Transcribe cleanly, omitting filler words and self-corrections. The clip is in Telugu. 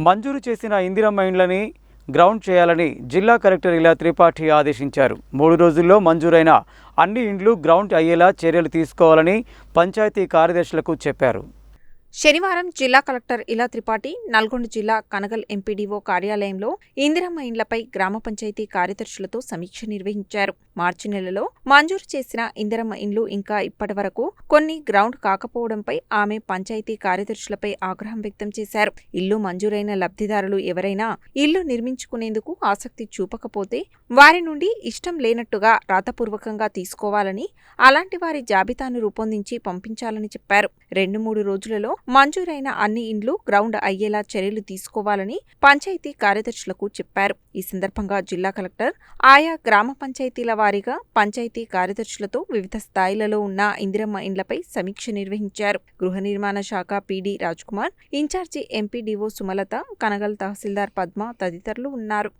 మంజూరు చేసిన ఇందిరమ్మ ఇండ్లని గ్రౌండ్ చేయాలని జిల్లా కలెక్టర్ ఇలా త్రిపాఠి ఆదేశించారు. 3 రోజుల్లో మంజూరైన అన్ని ఇండ్లు గ్రౌండ్ అయ్యేలా చర్యలు తీసుకోవాలని పంచాయతీ కార్యదర్శులకు చెప్పారు. శనివారం జిల్లా కలెక్టర్ ఇలా త్రిపాఠి నల్గొండ జిల్లా కనగల్ ఎంపీడీఓ కార్యాలయంలో ఇందిరమ్మ ఇండ్లపై గ్రామ పంచాయతీ కార్యదర్శులతో సమీక్ష నిర్వహించారు. మార్చి నెలలో మంజూరు చేసిన ఇందిరమ్మ ఇండ్లు ఇంకా ఇప్పటివరకు కొన్ని గ్రౌండ్ కాకపోవడంపై ఆమె పంచాయతీ కార్యదర్శులపై ఆగ్రహం వ్యక్తం చేశారు. ఇల్లు మంజూరైన లబ్ధిదారులు ఎవరైనా ఇల్లు నిర్మించుకునేందుకు ఆసక్తి చూపకపోతే వారి నుండి ఇష్టం లేనట్టుగా రాతపూర్వకంగా తీసుకోవాలని, అలాంటి వారి జాబితాను రూపొందించి పంపించాలని చెప్పారు. 2-3 రోజులలో మంజూరైన అన్ని ఇండ్లు గ్రౌండ్ అయ్యేలా చర్యలు తీసుకోవాలని పంచాయతీ కార్యదర్శులకు చెప్పారు. ఈ సందర్భంగా జిల్లా కలెక్టర్ ఆయా గ్రామ పంచాయతీల వారీగా పంచాయతీ కార్యదర్శులతో వివిధ స్థాయిలలో ఉన్న ఇందిరమ్మ ఇండ్లపై సమీక్ష నిర్వహించారు. గృహ నిర్మాణ శాఖ PD Rajkumar, incharge MPDO Sumalatha, Kanagal తహసీల్దార్ పద్మ తదితరులు ఉన్నారు.